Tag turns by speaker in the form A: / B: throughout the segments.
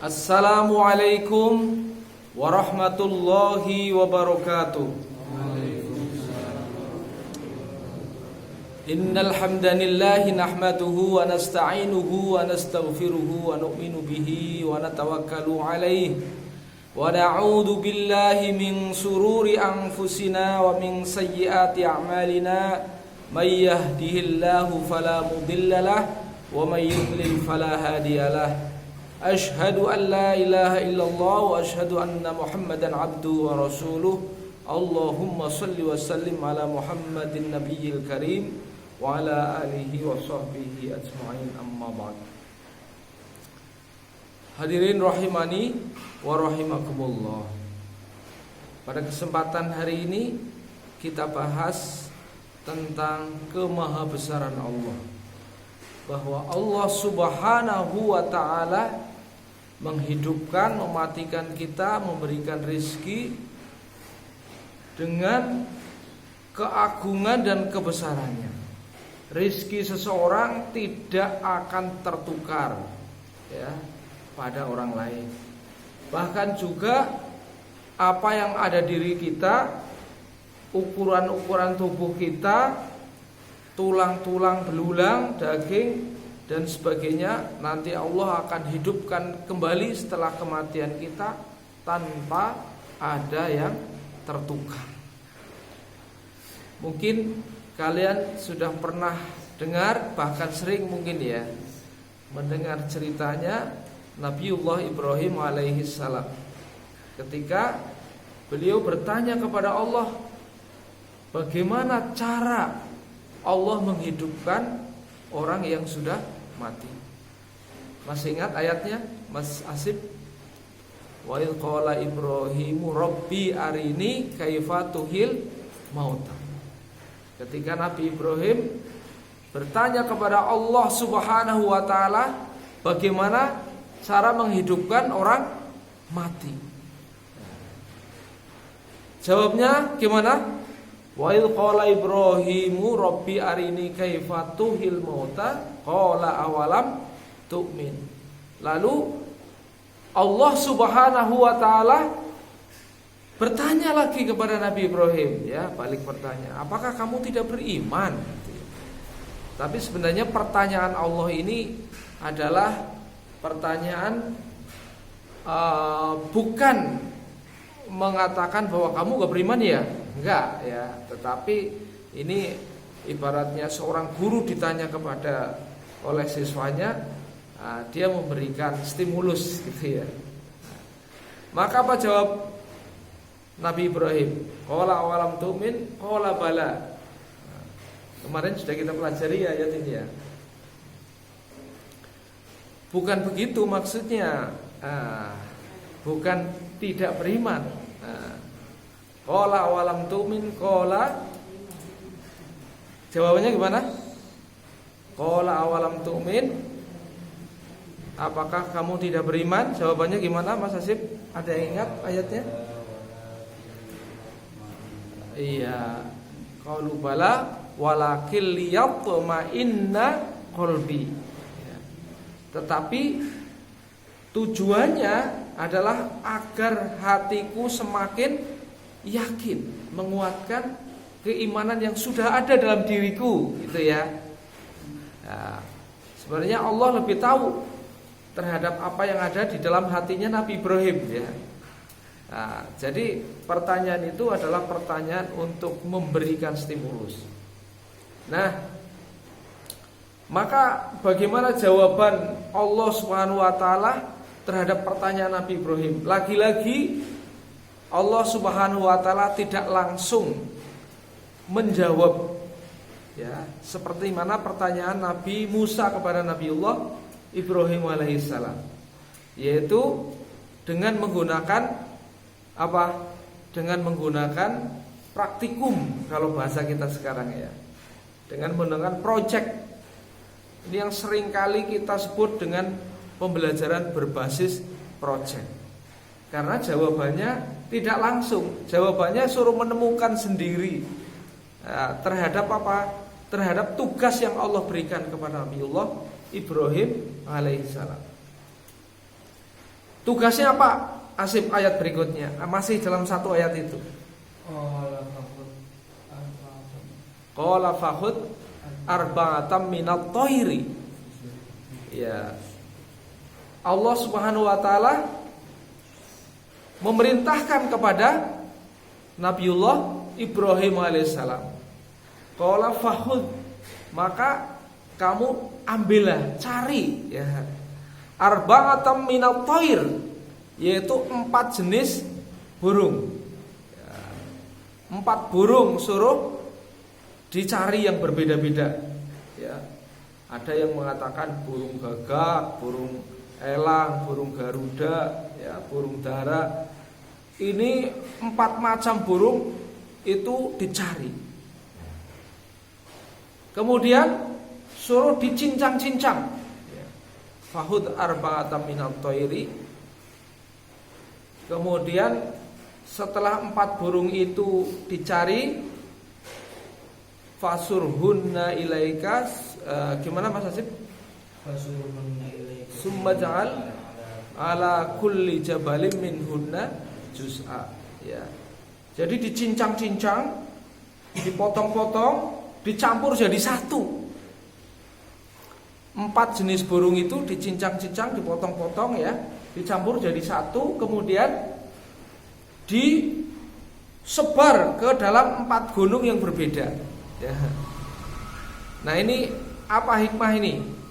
A: Assalamualaikum warahmatullahi wabarakatuh. Innal hamdanillahi nahmaduhu wa nasta'inuhu wa nastaghfiruhu wa nu'minu bihi wa natawakkalu alaihi wa na'udzu billahi min sururi anfusina wa min sayyiati a'malina may yahdihillahu fala mudhillalah wa may yudlil fala hadiyalah. Ashhadu an la ilaha illallah wa ashhadu anna Muhammadan abduhu wa rasuluh. Allahumma salli wa sallim ala Muhammadin nabiyil karim wa ala alihi wa sahbihi ajma'in, amma ba'd. Hadirin rahimani wa rahimakumullah. Pada kesempatan hari ini kita bahas tentang kemahabesaran Allah, bahwa Allah subhanahu wa ta'ala menghidupkan, mematikan kita, memberikan rizki dengan keagungan dan kebesarannya. Rizki seseorang tidak akan tertukar pada orang lain. Bahkan juga apa yang ada diri kita, ukuran-ukuran tubuh kita, tulang-tulang belulang, daging dan sebagainya, nanti Allah akan hidupkan kembali setelah kematian kita tanpa ada yang tertukar. Mungkin kalian sudah pernah dengar, bahkan sering mungkin mendengar ceritanya Nabiullah Ibrahim alaihi salam. Ketika beliau bertanya kepada Allah, bagaimana cara Allah menghidupkan orang yang sudah mati. Masih ingat ayatnya, Mas Asib? Wa idh qala Ibrahimu rabbi arini kaifa tuhil mauta. Ketika Nabi Ibrahim bertanya kepada Allah subhanahu wa ta'ala, bagaimana cara menghidupkan orang mati. Jawabnya gimana? Wa idh qala Ibrahimu rabbi arini kaifa tuhil mauta qala awalam tu'min. Lalu Allah subhanahu wa ta'ala bertanya lagi kepada Nabi Ibrahim, balik pertanyaan, apakah kamu tidak beriman? Tapi sebenarnya pertanyaan Allah ini adalah pertanyaan bukan mengatakan bahwa kamu gak beriman enggak tetapi ini ibaratnya seorang guru ditanya oleh siswanya, dia memberikan stimulus gitu. Maka apa jawab Nabi Ibrahim? Qala awalam tu'min qala bala. Kemarin sudah kita pelajari ayat ini Bukan begitu maksudnya, bukan tidak beriman. Qala awalam tu'min qala, jawabannya gimana? Qala awalam tu'min, apakah kamu tidak beriman? Jawabannya gimana Mas Asif? Ada yang ingat ayatnya? Iya, qalu bala walakil liyatma'inna qalbi. Tetapi tujuannya adalah agar hatiku semakin yakin, menguatkan keimanan yang sudah ada dalam diriku, gitu ya. Nah, sebenarnya Allah lebih tahu terhadap apa yang ada di dalam hatinya Nabi Ibrahim, Nah, jadi pertanyaan itu adalah pertanyaan untuk memberikan stimulus. Nah, maka bagaimana jawaban Allah Subhanahu wa taala terhadap pertanyaan Nabi Ibrahim? Lagi-lagi Allah Subhanahu wa taala tidak langsung menjawab seperti mana pertanyaan Nabi Musa kepada Nabiullah Ibrahim alaihissalam, yaitu dengan menggunakan apa? Dengan menggunakan praktikum kalau bahasa kita sekarang dengan menggunakan project. Ini yang sering kali kita sebut dengan pembelajaran berbasis project. Karena jawabannya tidak langsung, jawabannya suruh menemukan sendiri terhadap apa? Terhadap tugas yang Allah berikan kepada Nabiullah Ibrahim alaihissalam. Tugasnya apa? Asif ayat berikutnya. Masih dalam satu ayat itu. Qala fakhud arba'atam minat thairi. Ya. Allah Subhanahu wa taala memerintahkan kepada Nabiullah Ibrahim alaihissalam. Qala fakhud, maka kamu ambillah, cari ya. Arba'atam minat thair, yaitu 4 jenis burung. 4 burung suruh dicari yang berbeda-beda. Ya. Ada yang mengatakan burung gagak, burung elang, burung garuda, ya, burung dara. Ini 4 macam burung itu dicari. Kemudian suruh dicincang-cincang. Ya. Fahud arba'atam minat thairi. Kemudian setelah 4 burung itu dicari, fasurhunna ilaika, gimana Mas Hasib?
B: Fasurhunna ilaika
A: Summa ja'al ala kulli jabalin minhunna juz'a. Ya. Jadi dicincang-cincang, dipotong-potong, dicampur jadi satu. 4 jenis burung itu dicincang-cincang, dipotong-potong ya, dicampur jadi satu, kemudian disebar ke dalam 4 gunung yang berbeda. Ya. Nah ini apa hikmah ini?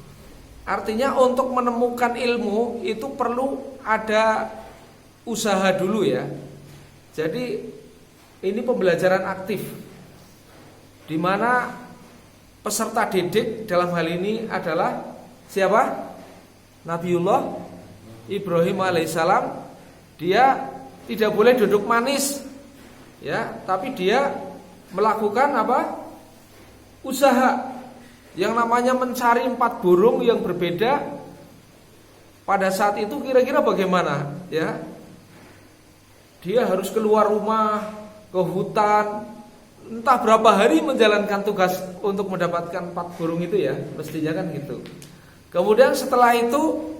A: Artinya untuk menemukan ilmu itu perlu ada usaha dulu ya. Jadi ini pembelajaran aktif, di mana peserta didik dalam hal ini adalah siapa? Nabiullah Ibrahim alaihissalam. Dia tidak boleh duduk manis, ya, tapi dia melakukan apa? Usaha. Yang namanya mencari 4 burung yang berbeda. Pada saat itu kira-kira bagaimana? Ya, dia harus keluar rumah, ke hutan, entah berapa hari menjalankan tugas untuk mendapatkan 4 burung itu ya, mestinya kan gitu. Kemudian setelah itu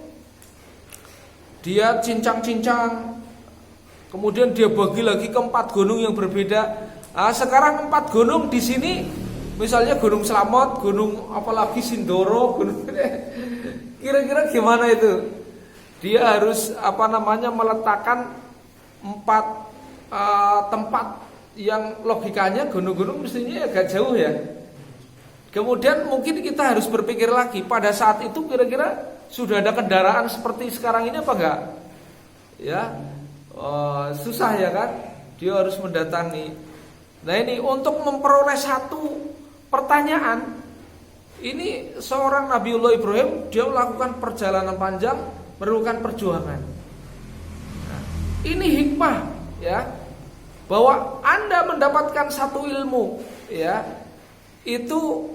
A: dia cincang-cincang, kemudian dia bagi lagi ke 4 gunung yang berbeda. Nah, sekarang 4 gunung di sini, misalnya Gunung Slamet, gunung apalagi Sindoro, gunung kira-kira gimana itu? Dia harus meletakkan 4 tempat yang logikanya gunung-gunung mestinya agak jauh ya. Kemudian mungkin kita harus berpikir lagi, pada saat itu kira-kira sudah ada kendaraan seperti sekarang ini apa enggak? Ya, susah ya kan? Dia harus mendatangi. Nah ini untuk memperoleh satu pertanyaan, ini seorang Nabiullah Ibrahim, dia melakukan perjalanan panjang, memerlukan perjuangan. Nah, ini hikmah ya, bahwa Anda mendapatkan satu ilmu ya, itu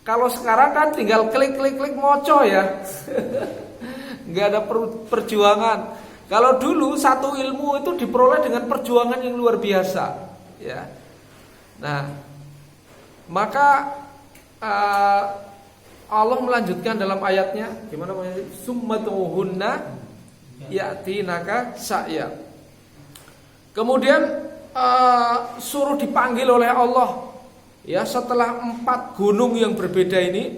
A: kalau sekarang kan tinggal klik moco ya. Nggak ada perjuangan. Kalau dulu satu ilmu itu diperoleh dengan perjuangan yang luar biasa ya. Nah, maka Allah melanjutkan dalam ayatnya, gimana ayatnya? Summatuhunna ya'tinaka sa'ya. Kemudian suruh dipanggil oleh Allah. Ya, setelah 4 gunung yang berbeda ini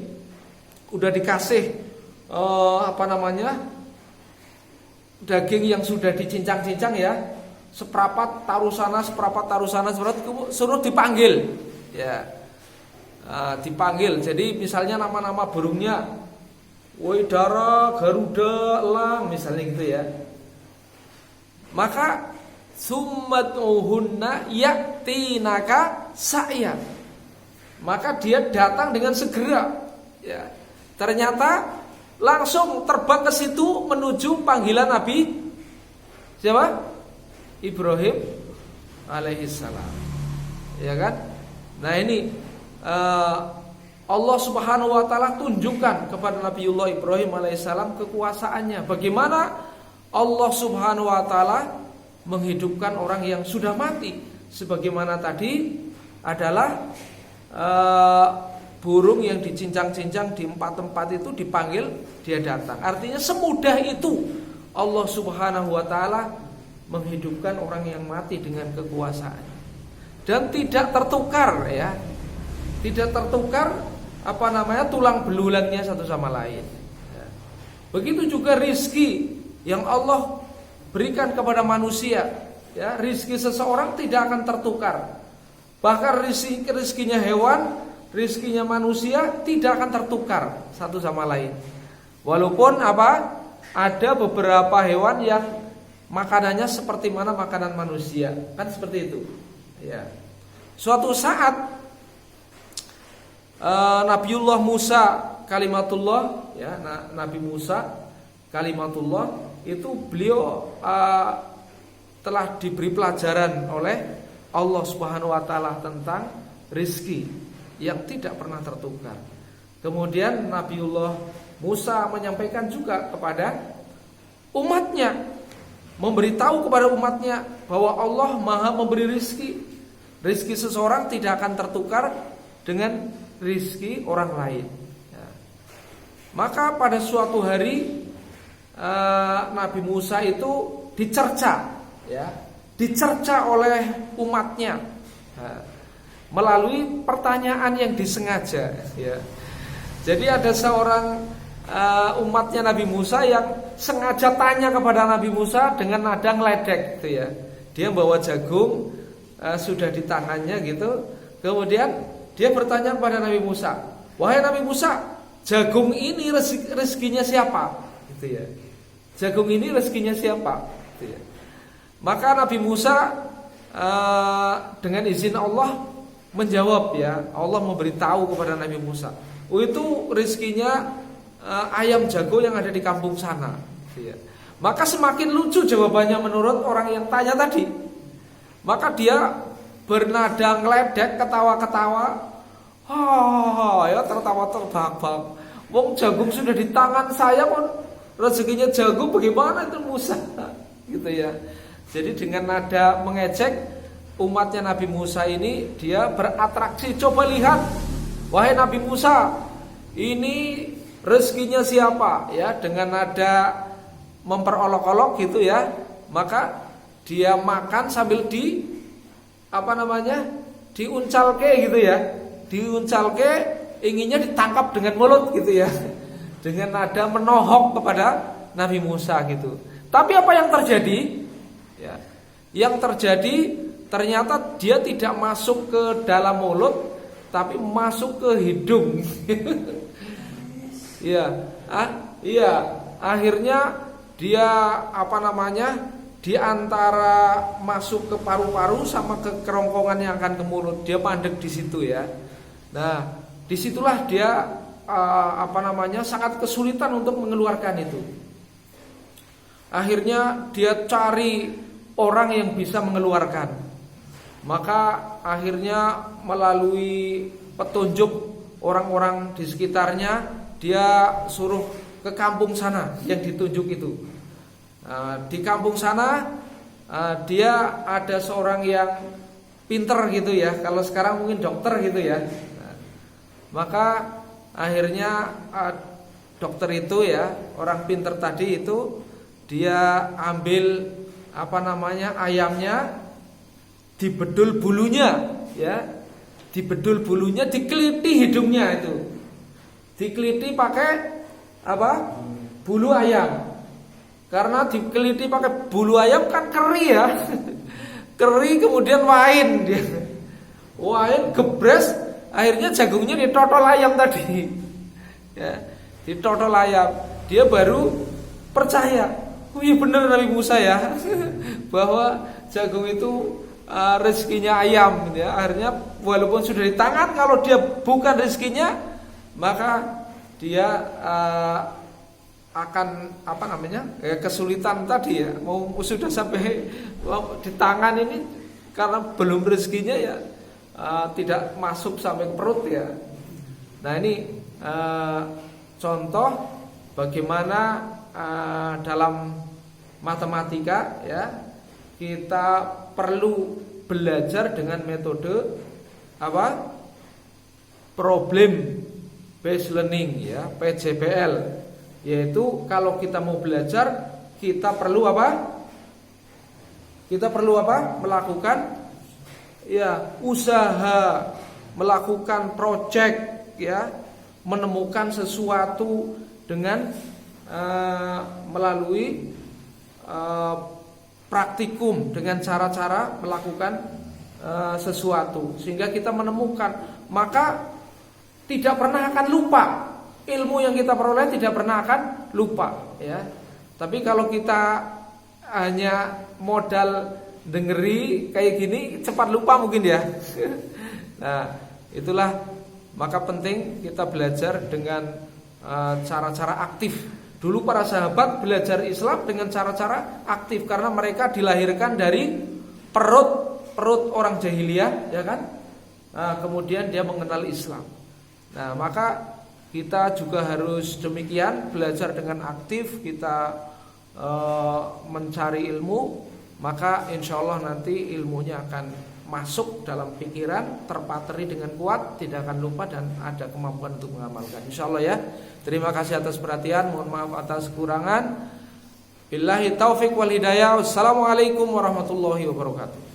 A: udah dikasih daging yang sudah dicincang-cincang ya, seprapat taruh sana, suruh dipanggil ya. Dipanggil. Jadi misalnya nama-nama burungnya Waidara, Garuda, Elang misalnya gitu ya. Maka summatuhunna ya'tinaka sa'ya. Maka dia datang dengan segera ya. Ternyata langsung terbang ke situ menuju panggilan Nabi siapa? Ibrahim alaihissalam. Ya kan? Nah ini Allah Subhanahu wa taala tunjukkan kepada Nabiullah Ibrahim alaihissalam kekuasaannya. Bagaimana Allah Subhanahu wa taala menghidupkan orang yang sudah mati. Sebagaimana tadi adalah burung yang dicincang-cincang di 4 tempat itu dipanggil, dia datang. Artinya semudah itu Allah Subhanahu wa taala menghidupkan orang yang mati dengan kekuasaan dan tidak tertukar ya. Tidak tertukar tulang belulannya satu sama lain. Ya. Begitu juga rizki yang Allah berikan kepada manusia, ya, rizki seseorang tidak akan tertukar. Bahkan rizkinya hewan, rizkinya manusia tidak akan tertukar satu sama lain. Walaupun ada beberapa hewan yang makanannya seperti mana makanan manusia, kan seperti itu. Ya. Suatu saat Nabiullah Musa kalimatullah, ya, Nabi Musa kalimatullah itu beliau telah diberi pelajaran oleh Allah Subhanahu wa taala tentang rizki yang tidak pernah tertukar. Kemudian Nabiullah Musa menyampaikan juga kepada umatnya, memberitahu kepada umatnya bahwa Allah Maha memberi rizki. Rizki seseorang tidak akan tertukar dengan rizki orang lain. Ya. Maka pada suatu hari Nabi Musa itu dicerca, ya, dicerca oleh umatnya, melalui pertanyaan yang disengaja. Ya. Jadi ada seorang umatnya Nabi Musa yang sengaja tanya kepada Nabi Musa dengan nada ngeledek, gitu ya. Dia bawa jagung sudah di tangannya gitu. Kemudian dia bertanya kepada Nabi Musa, "Wahai Nabi Musa, jagung ini rezekinya siapa?" Gitu ya. Jagung ini rezekinya siapa? Gitu ya. Maka Nabi Musa dengan izin Allah menjawab, ya. Allah memberitahu kepada Nabi Musa, "Oh, itu rezekinya ayam jago yang ada di kampung sana." Gitu ya. Maka semakin lucu jawabannya menurut orang yang tanya tadi. Maka dia bernada ngeledek, ketawa-ketawa, ya, tertawa terbahak-bahak. Wong jagung sudah di tangan saya, pun rezekinya jagung bagaimana itu Musa? Gitu ya. Jadi dengan nada mengejek umatnya Nabi Musa ini, dia beratraksi. Coba lihat, wahai Nabi Musa, ini rezekinya siapa? Ya, dengan nada memperolok-olok gitu ya. Maka dia makan sambil diuncalke gitu ya. Diuncalke, inginnya ditangkap dengan mulut gitu ya. Dengan nada menohok kepada Nabi Musa gitu. Tapi apa yang terjadi? Ya, yang terjadi ternyata dia tidak masuk ke dalam mulut, tapi masuk ke hidung. Iya, iya. Akhirnya dia di antara masuk ke paru-paru sama ke kerongkongan yang akan ke mulut, dia mandek di situ ya. Nah, disitulah dia sangat kesulitan untuk mengeluarkan itu. Akhirnya dia cari orang yang bisa mengeluarkan. Maka akhirnya melalui petunjuk orang-orang di sekitarnya, dia suruh ke kampung sana yang ditunjuk itu. Di kampung sana dia ada seorang yang pinter gitu ya. Kalau sekarang mungkin dokter gitu ya. Maka akhirnya dokter itu ya, orang pinter tadi itu, dia ambil ayamnya, dibedul bulunya ya. Dibedul bulunya, dikeliti hidungnya itu. Dikeliti pakai bulu ayam. Karena dikeliti pakai bulu ayam kan keri ya. Keri kemudian wain dia. Wain gebres, akhirnya jagungnya ditotol ayam tadi. Ya, ditotol ayam. Dia baru percaya. Wih, bener Nabi Musa ya. Bahwa jagung itu rezekinya ayam gitu ya. Akhirnya walaupun sudah di tangan, kalau dia bukan rezekinya, maka dia akan kesulitan tadi ya. Mau sudah sampai di tangan ini, karena belum rezekinya ya, tidak masuk sampai ke perut ya. Nah, ini contoh bagaimana dalam matematika ya, kita perlu belajar dengan metode problem based learning ya, PJBL. Yaitu kalau kita mau belajar kita perlu apa? Kita perlu apa? Melakukan ya usaha, melakukan project ya, menemukan sesuatu dengan melalui praktikum, dengan cara-cara melakukan sesuatu sehingga kita menemukan, maka tidak pernah akan lupa ilmu yang kita peroleh, tidak pernah akan lupa ya. Tapi kalau kita hanya modal dengeri kayak gini, cepat lupa mungkin ya. Nah, itulah maka penting kita belajar dengan cara-cara aktif. Dulu para sahabat belajar Islam dengan cara-cara aktif karena mereka dilahirkan dari perut orang jahiliyah, ya kan? Nah, kemudian dia mengenal Islam. Nah, maka kita juga harus demikian, belajar dengan aktif, kita mencari ilmu, maka insya Allah nanti ilmunya akan masuk dalam pikiran, terpatri dengan kuat, tidak akan lupa dan ada kemampuan untuk mengamalkan. Insya Allah ya. Terima kasih atas perhatian, mohon maaf atas kekurangan. Billahi taufiq wal hidayah. Wassalamualaikum warahmatullahi wabarakatuh.